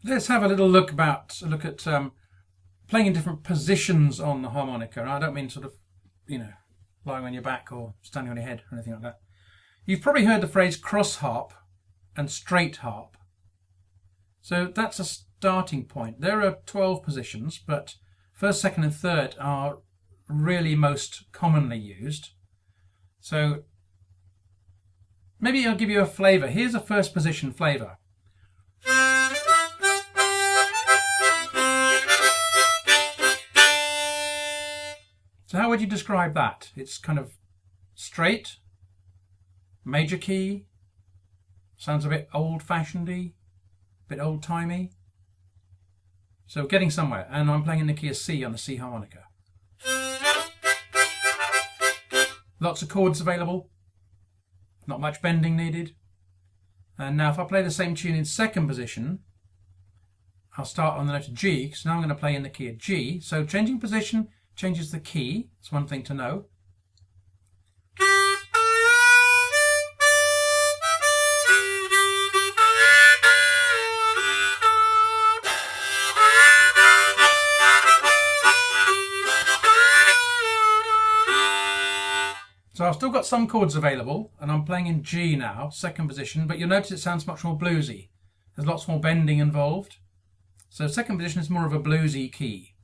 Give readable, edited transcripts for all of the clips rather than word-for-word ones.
Let's have a little look at playing in different positions on the harmonica. And I don't mean sort of, lying on your back or standing on your head or anything like that. You've probably heard the phrase cross-harp and straight-harp. So that's a starting point. There are 12 positions, but first, second and third are really most commonly used. So maybe I'll give you a flavour. Here's a first position flavour. So how would you describe that? It's kind of straight, major key, sounds a bit old-fashioned-y, a bit old-timey. So getting somewhere, and I'm playing in the key of C on the C harmonica. Lots of chords available, not much bending needed. And now if I play the same tune in second position, I'll start on the note of G, because now I'm going to play in the key of G. So changing position changes the key. It's one thing to know. So I've still got some chords available, and I'm playing in G now, second position, but you'll notice it sounds much more bluesy. There's lots more bending involved. So second position is more of a bluesy key,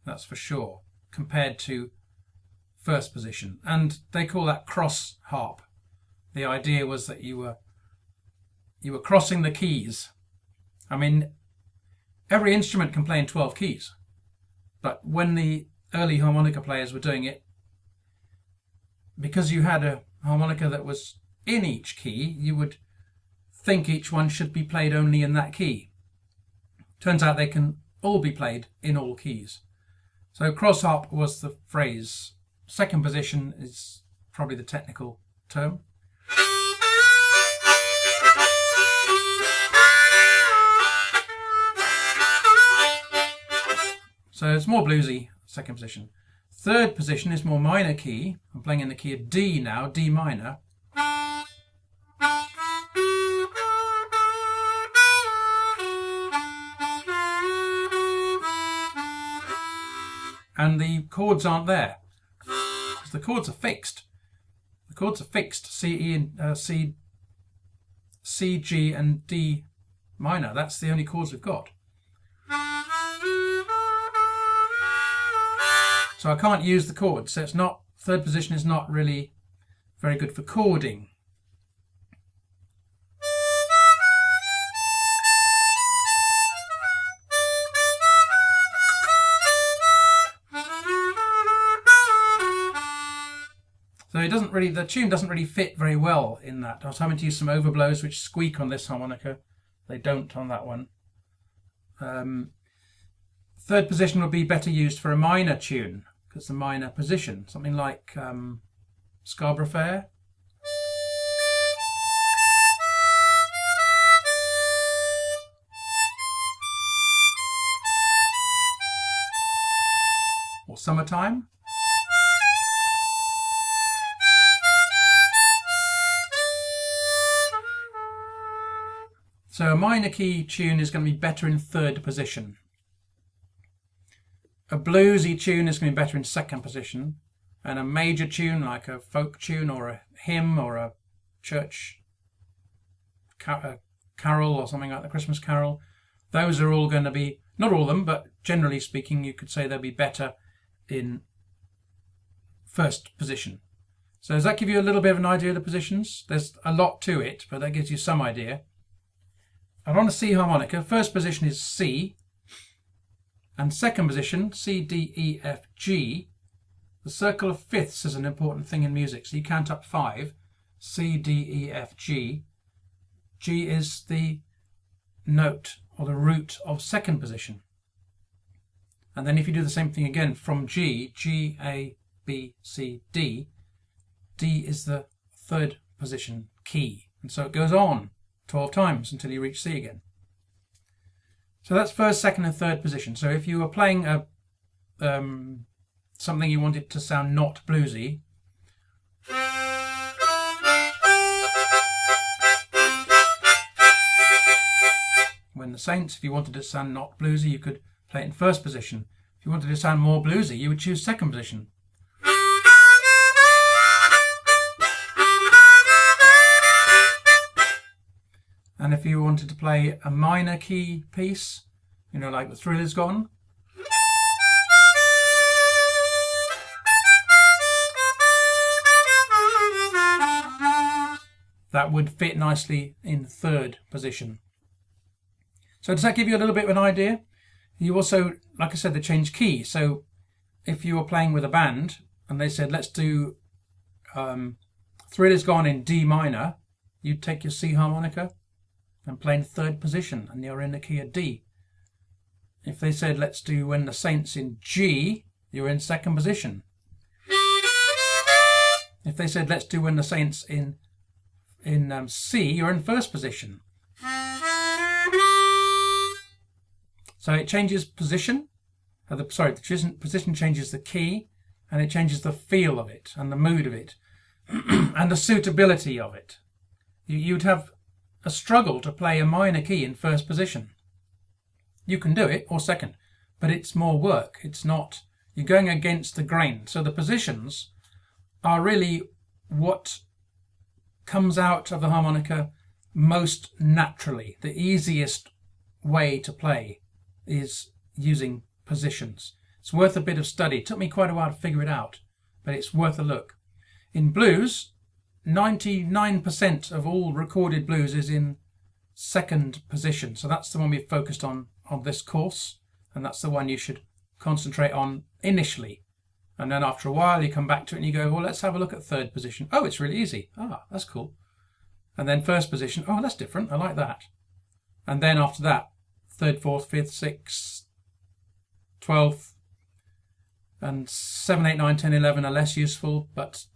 that's for sure, compared to first position. And they call that cross-harp. The idea was that you were crossing the keys. I mean, every instrument can play in 12 keys, but when the early harmonica players were doing it, because you had a harmonica that was in each key, you would think each one should be played only in that key. Turns out they can all be played in all keys. So cross-harp was the phrase. Second position is probably the technical term. So it's more bluesy, second position. Third position is more minor key. I'm playing in the key of D now, D minor. And the chords aren't there, because the chords are fixed. The chords are fixed, C, E, and C, G, and D minor. That's the only chords we've got. So I can't use the chords. So it's not, third position is not really very good for chording. So it doesn't really, the tune doesn't really fit very well in that. I was having to use some overblows which squeak on this harmonica. They don't on that one. Third position would be better used for a minor tune, because the minor position, something like Scarborough Fair. Or Summertime. So a minor key tune is going to be better in third position. A bluesy tune is going to be better in second position. And a major tune, like a folk tune or a hymn or a church carol or something like the Christmas carol, those are all going to be, not all of them, but generally speaking, you could say they'll be better in first position. So does that give you a little bit of an idea of the positions? There's a lot to it, but that gives you some idea. And on a C harmonica, first position is C, and second position, C, D, E, F, G. The circle of fifths is an important thing in music, so you count up 5, C, D, E, F, G. G is the note or the root of second position. And then if you do the same thing again from G, G, A, B, C, D, D is the third position key. And so it goes on 12 times until you reach C again. So that's first, second and third position. So if you were playing a something you wanted to sound not bluesy, when the Saints. If you wanted to sound not bluesy, you could play it in first position. If you wanted to sound more bluesy, you would choose second position. And if you wanted to play a minor key piece, you know, like the Thrill Is Gone, that would fit nicely in third position. So does that give you a little bit of an idea? You also, like I said, they change key. So if you were playing with a band and they said, let's do Thrill Is Gone in D minor, you'd take your C harmonica and play in third position, and you're in the key of D. If they said, let's do When the Saints in G, you're in second position. If they said, let's do When the Saints in C, you're in first position. So it changes position. The position changes the key, and it changes the feel of it, and the mood of it, and the suitability of it. You'd have a struggle to play a minor key in first position. You can do it, or second, but it's more work. It's not, you're going against the grain. So the positions are really what comes out of the harmonica most naturally. The easiest way to play is using positions. It's worth a bit of study. It took me quite a while to figure it out, but it's worth a look. In blues, 99% of all recorded blues is in second position. So that's the one we've focused on this course, and that's the one you should concentrate on initially. And then after a while you come back to it and you go, well, let's have a look at third position. Oh, it's really easy. Ah, that's cool. And then first position. Oh, that's different. I like that. And then after that, third, fourth, fifth, sixth, 12th, and 7, 8, 9, 10, 11 are less useful, but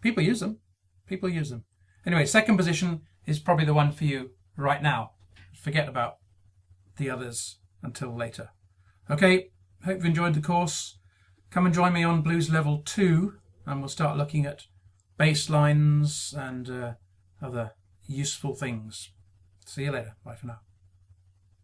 people use them. People use them. Anyway, second position is probably the one for you right now. Forget about the others until later. Okay, hope you've enjoyed the course. Come and join me on Blues Level 2, and we'll start looking at bass lines and other useful things. See you later. Bye for now.